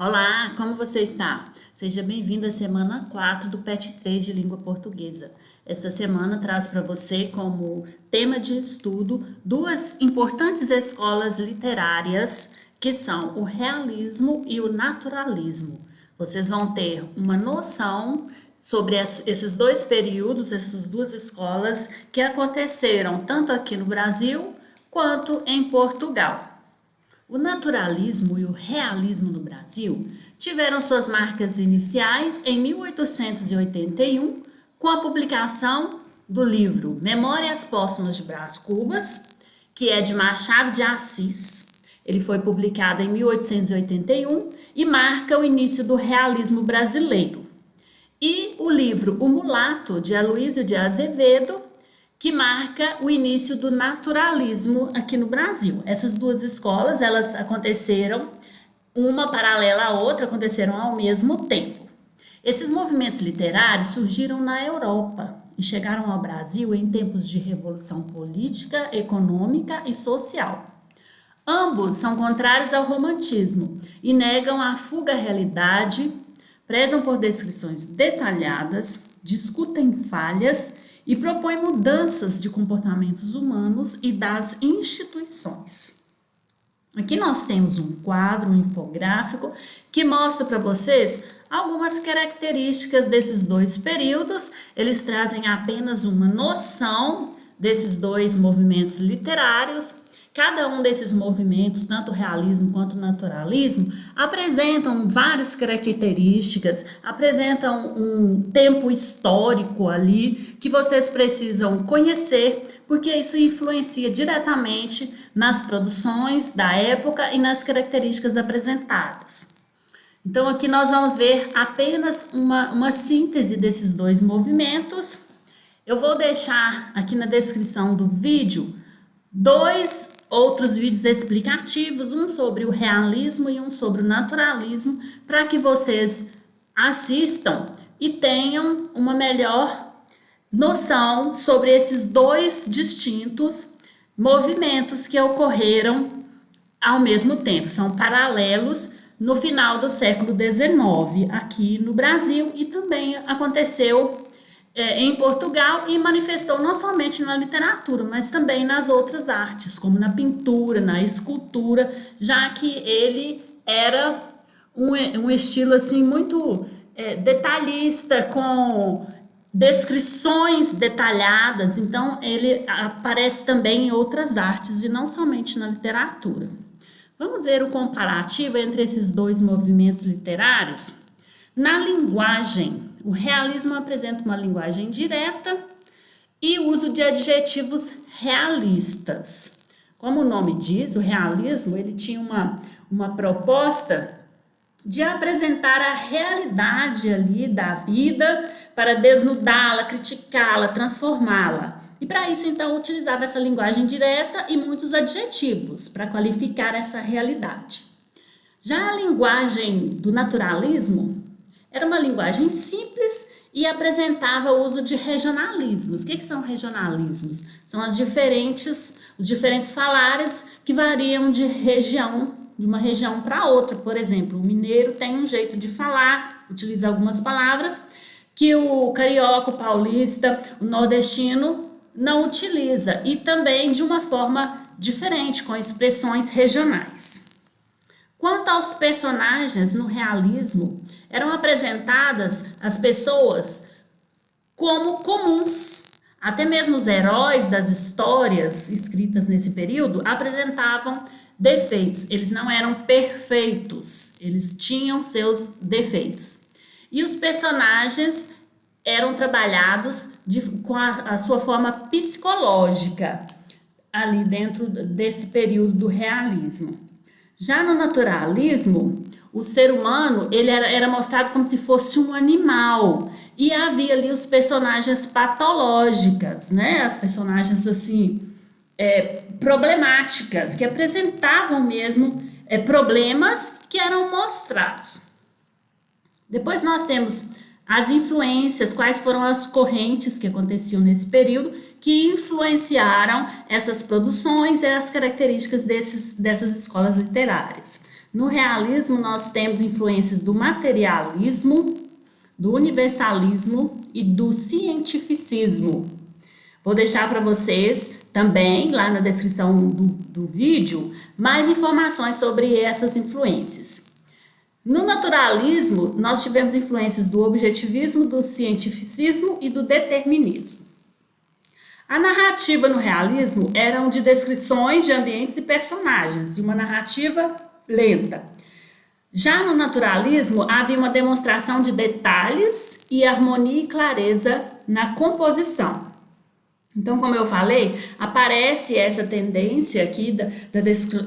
Olá, como você está? Seja bem-vindo à semana 4 do PET 3 de Língua Portuguesa. Esta semana traz para você como tema de estudo duas importantes escolas literárias que são o realismo e o naturalismo. Vocês vão ter uma noção sobre esses dois períodos, essas duas escolas que aconteceram tanto aqui no Brasil quanto em Portugal. O naturalismo e o realismo no Brasil tiveram suas marcas iniciais em 1881, com a publicação do livro Memórias Póstumas de Brás Cubas, que é de Machado de Assis. Ele foi publicado em 1881 e marca o início do realismo brasileiro. E o livro O Mulato, de Aloysio de Azevedo, que marca o início do naturalismo aqui no Brasil. Essas duas escolas, elas aconteceram, uma paralela à outra, aconteceram ao mesmo tempo. Esses movimentos literários surgiram na Europa e chegaram ao Brasil em tempos de revolução política, econômica e social. Ambos são contrários ao romantismo e negam a fuga à realidade, prezam por descrições detalhadas, discutem falhas e propõe mudanças de comportamentos humanos e das instituições. Aqui nós temos um quadro, um infográfico, que mostra para vocês algumas características desses dois períodos. Eles trazem apenas uma noção desses dois movimentos literários. Cada um desses movimentos, tanto o realismo quanto o naturalismo, apresentam várias características, apresentam um tempo histórico ali que vocês precisam conhecer, porque isso influencia diretamente nas produções da época e nas características apresentadas. Então aqui nós vamos ver apenas uma síntese desses dois movimentos. Eu vou deixar aqui na descrição do vídeo dois outros vídeos explicativos, um sobre o realismo e um sobre o naturalismo, para que vocês assistam e tenham uma melhor noção sobre esses dois distintos movimentos que ocorreram ao mesmo tempo, são paralelos no final do século XIX aqui no Brasil e também aconteceu em Portugal e manifestou não somente na literatura, mas também nas outras artes, como na pintura, na escultura, já que ele era um estilo assim muito detalhista, com descrições detalhadas, então ele aparece também em outras artes e não somente na literatura. Vamos ver o comparativo entre esses dois movimentos literários. Na linguagem, o realismo apresenta uma linguagem direta e uso de adjetivos realistas. Como o nome diz, o realismo ele tinha uma proposta de apresentar a realidade ali da vida para desnudá-la, criticá-la, transformá-la. E para isso, então, utilizava essa linguagem direta e muitos adjetivos para qualificar essa realidade. Já a linguagem do naturalismo era uma linguagem simples e apresentava o uso de regionalismos. O que são regionalismos? São os diferentes falares que variam de uma região para outra. Por exemplo, o mineiro tem um jeito de falar, utiliza algumas palavras que o carioca, o paulista, o nordestino não utiliza, e também de uma forma diferente, com expressões regionais. Quanto aos personagens no realismo, eram apresentadas as pessoas como comuns. Até mesmo os heróis das histórias escritas nesse período apresentavam defeitos. Eles não eram perfeitos, eles tinham seus defeitos. E os personagens eram trabalhados com a sua forma psicológica ali dentro desse período do realismo. Já no naturalismo, o ser humano ele era mostrado como se fosse um animal e havia ali os personagens patológicas, né? As personagens assim problemáticas que apresentavam mesmo problemas que eram mostrados. Depois nós temos as influências, quais foram as correntes que aconteciam nesse período que influenciaram essas produções e as características dessas escolas literárias. No realismo, nós temos influências do materialismo, do universalismo e do cientificismo. Vou deixar para vocês também, lá na descrição do vídeo, mais informações sobre essas influências. No naturalismo, nós tivemos influências do objetivismo, do cientificismo e do determinismo. A narrativa no realismo eram de descrições de ambientes e personagens, de uma narrativa lenta. Já no naturalismo, havia uma demonstração de detalhes e harmonia e clareza na composição. Então, como eu falei, aparece essa tendência aqui da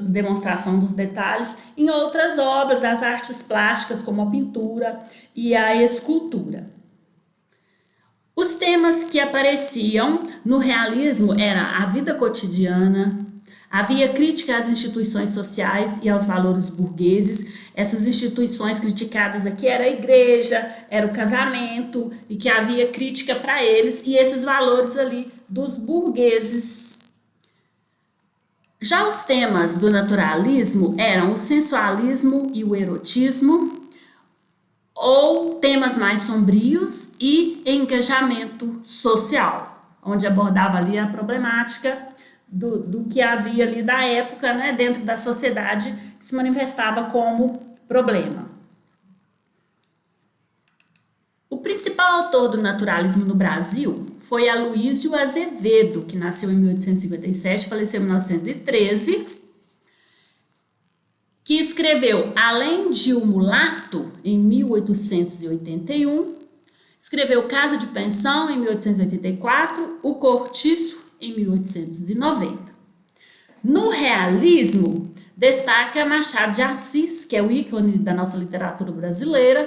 demonstração dos detalhes em outras obras das artes plásticas, como a pintura e a escultura. Os temas que apareciam no realismo eram a vida cotidiana, havia crítica às instituições sociais e aos valores burgueses. Essas instituições criticadas aqui era a igreja, era o casamento, e que havia crítica para eles e esses valores ali dos burgueses. Já os temas do naturalismo eram o sensualismo e o erotismo, ou temas mais sombrios e engajamento social, onde abordava ali a problemática do que havia ali da época, né, dentro da sociedade, que se manifestava como problema. O principal autor do naturalismo no Brasil foi Aloísio Azevedo, que nasceu em 1857, faleceu em 1913, que escreveu Além de o Mulato, em 1881, escreveu Casa de Pensão, em 1884, O Cortiço, em 1890. No realismo, destaca Machado de Assis, que é o ícone da nossa literatura brasileira,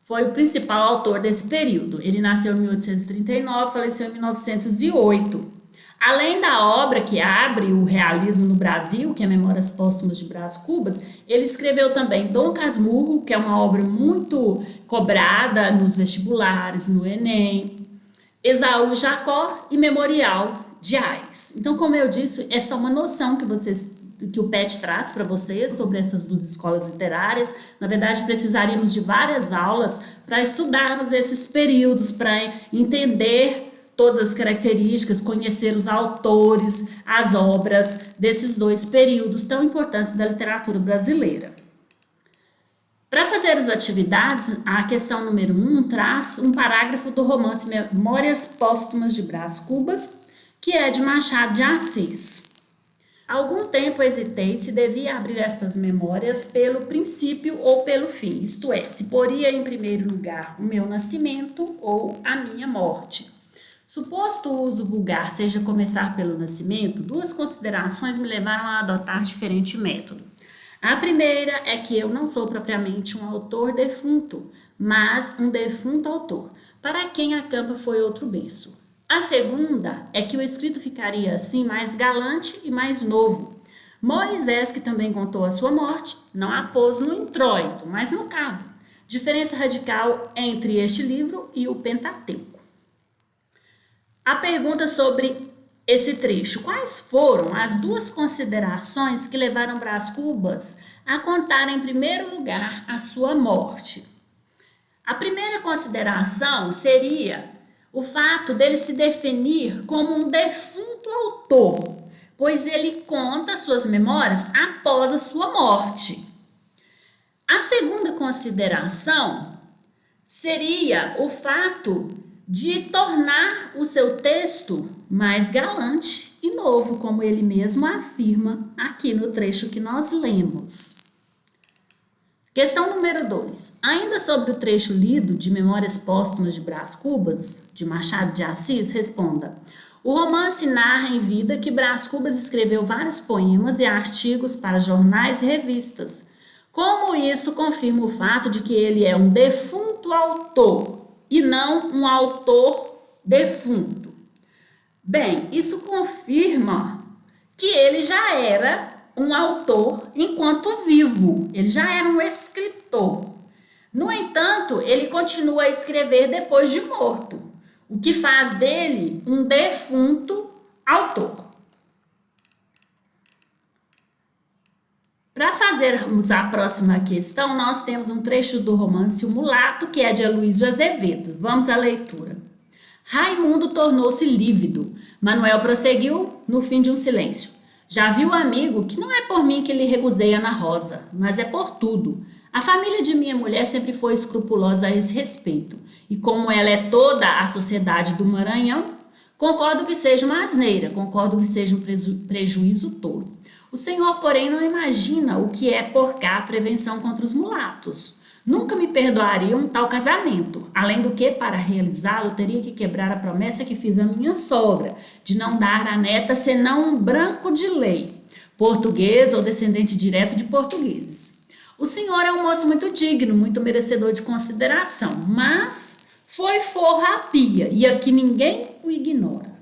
foi o principal autor desse período. Ele nasceu em 1839, faleceu em 1908. Além da obra que abre o realismo no Brasil, que é Memórias Póstumas de Brás Cubas, ele escreveu também Dom Casmurro, que é uma obra muito cobrada nos vestibulares, no Enem, Esaú Jacó e Memorial de Ais. Então, como eu disse, é só uma noção que o PET traz para vocês sobre essas duas escolas literárias. Na verdade, precisaríamos de várias aulas para estudarmos esses períodos, para entender todas as características, conhecer os autores, as obras desses dois períodos tão importantes da literatura brasileira. Para fazer as atividades, a questão número 1 traz um parágrafo do romance Memórias Póstumas de Brás Cubas, que é de Machado de Assis. Há algum tempo hesitei se devia abrir estas memórias pelo princípio ou pelo fim, isto é, se poria em primeiro lugar o meu nascimento ou a minha morte. Suposto o uso vulgar seja começar pelo nascimento, duas considerações me levaram a adotar diferente método. A primeira é que eu não sou propriamente um autor defunto, mas um defunto autor, para quem a campa foi outro berço. A segunda é que o escrito ficaria assim mais galante e mais novo. Moisés, que também contou a sua morte, não a pôs no introito, mas no cabo. Diferença radical entre este livro e o Pentateuco. A pergunta sobre esse trecho: quais foram as duas considerações que levaram Brás Cubas a contar em primeiro lugar a sua morte? A primeira consideração seria o fato dele se definir como um defunto autor, pois ele conta suas memórias após a sua morte. A segunda consideração seria o fato de tornar o seu texto mais galante e novo, como ele mesmo afirma aqui no trecho que nós lemos. Questão número 2. Ainda sobre o trecho lido de Memórias Póstumas de Brás Cubas, de Machado de Assis, responda: o romance narra em vida que Brás Cubas escreveu vários poemas e artigos para jornais e revistas. Como isso confirma o fato de que ele é um defunto autor e não um autor defunto? Bem, isso confirma que ele já era um autor enquanto vivo, ele já era um escritor. No entanto, ele continua a escrever depois de morto, o que faz dele um defunto autor. Para fazermos a próxima questão, nós temos um trecho do romance O Mulato, que é de Aloysio Azevedo. Vamos à leitura. Raimundo tornou-se lívido. Manuel prosseguiu no fim de um silêncio. Já viu, amigo, que não é por mim que lhe recusei Ana Rosa, mas é por tudo. A família de minha mulher sempre foi escrupulosa a esse respeito. E como ela é toda a sociedade do Maranhão, concordo que seja uma asneira, concordo que seja um prejuízo tolo. O senhor, porém, não imagina o que é por cá a prevenção contra os mulatos. Nunca me perdoaria um tal casamento, além do que, para realizá-lo, teria que quebrar a promessa que fiz à minha sogra, de não dar à neta senão um branco de lei, português ou descendente direto de portugueses. O senhor é um moço muito digno, muito merecedor de consideração, mas foi forra à pia, e aqui ninguém o ignora.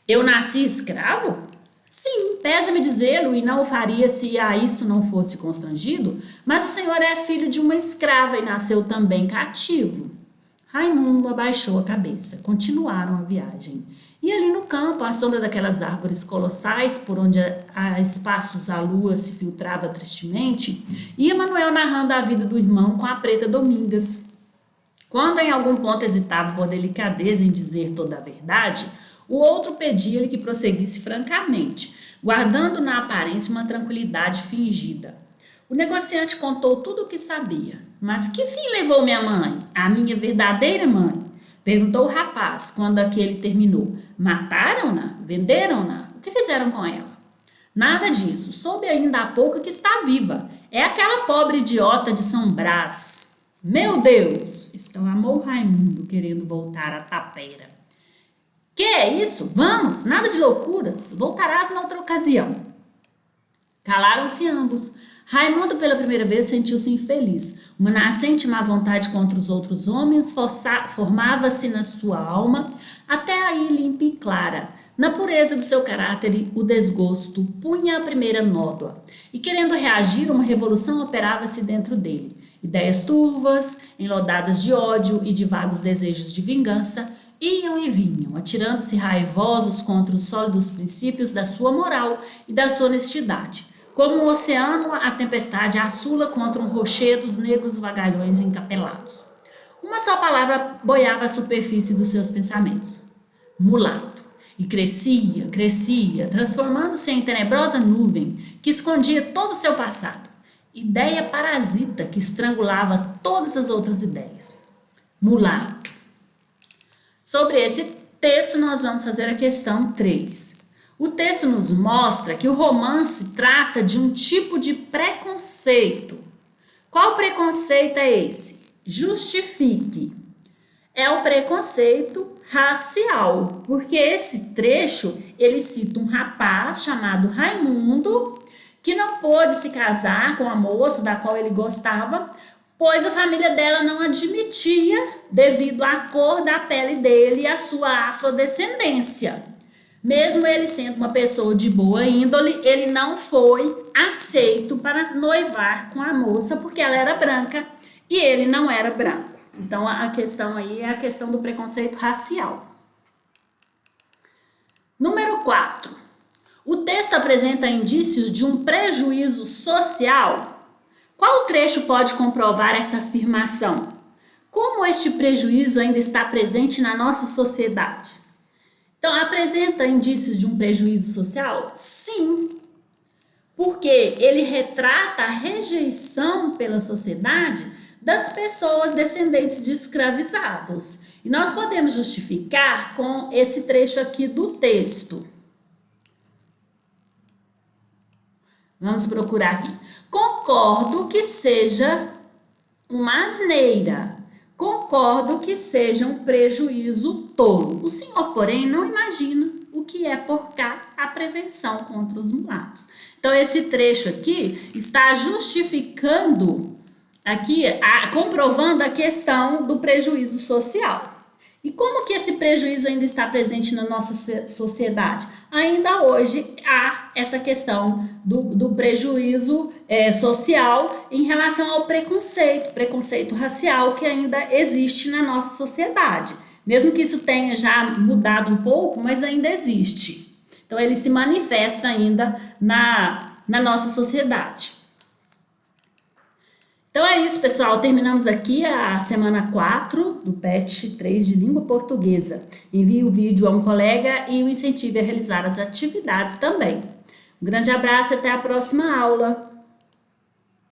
Eu nasci escravo? Sim, pesa-me dizê-lo e não o faria se a isso não fosse constrangido, mas o senhor é filho de uma escrava e nasceu também cativo. Raimundo abaixou a cabeça. Continuaram a viagem. E ali no campo, à sombra daquelas árvores colossais, por onde a espaços a lua se filtrava tristemente, ia Manuel narrando a vida do irmão com a preta Domingas. Quando em algum ponto hesitava por delicadeza em dizer toda a verdade, o outro pedia-lhe que prosseguisse francamente, guardando na aparência uma tranquilidade fingida. O negociante contou tudo o que sabia. Mas que fim levou minha mãe? A minha verdadeira mãe? Perguntou o rapaz quando aquele terminou. Mataram-na? Venderam-na? O que fizeram com ela? Nada disso. Soube ainda há pouco que está viva. É aquela pobre idiota de São Brás. Meu Deus! Exclamou Raimundo, querendo voltar à tapera. Que é isso? Vamos, nada de loucuras. Voltarás noutra ocasião. Calaram-se ambos. Raimundo, pela primeira vez, sentiu-se infeliz. Uma nascente má vontade contra os outros homens formava-se na sua alma, até aí limpa e clara. Na pureza do seu caráter, o desgosto punha a primeira nódoa. E querendo reagir, uma revolução operava-se dentro dele. Ideias turvas, enlodadas de ódio e de vagos desejos de vingança, iam e vinham, atirando-se raivosos contra os sólidos princípios da sua moral e da sua honestidade. Como um oceano, a tempestade assula contra um rochedo dos negros vagalhões encapelados. Uma só palavra boiava à superfície dos seus pensamentos. Mulato. E crescia, crescia, transformando-se em tenebrosa nuvem que escondia todo o seu passado. Ideia parasita que estrangulava todas as outras ideias. Mulato. Sobre esse texto, nós vamos fazer a questão 3. O texto nos mostra que o romance trata de um tipo de preconceito. Qual preconceito é esse? Justifique. É o preconceito racial, porque esse trecho, ele cita um rapaz chamado Raimundo, que não pôde se casar com a moça da qual ele gostava, pois a família dela não admitia devido à cor da pele dele e à sua afrodescendência. Mesmo ele sendo uma pessoa de boa índole, ele não foi aceito para noivar com a moça porque ela era branca e ele não era branco. Então a questão aí é a questão do preconceito racial. Número 4. O texto apresenta indícios de um prejuízo social. Qual trecho pode comprovar essa afirmação? Como este prejuízo ainda está presente na nossa sociedade? Então, apresenta indícios de um prejuízo social? Sim, porque ele retrata a rejeição pela sociedade das pessoas descendentes de escravizados. E nós podemos justificar com esse trecho aqui do texto. Vamos procurar aqui. Concordo que seja uma asneira. Concordo que seja um prejuízo tolo. O senhor, porém, não imagina o que é por cá a prevenção contra os mulatos. Então, esse trecho aqui está justificando, comprovando a questão do prejuízo social. E como que esse prejuízo ainda está presente na nossa sociedade? Ainda hoje há essa questão do prejuízo social em relação ao preconceito racial que ainda existe na nossa sociedade. Mesmo que isso tenha já mudado um pouco, mas ainda existe. Então ele se manifesta ainda na nossa sociedade. Então é isso, pessoal. Terminamos aqui a semana 4 do PET 3 de língua portuguesa. Envie o vídeo a um colega e o incentive a realizar as atividades também. Um grande abraço e até a próxima aula.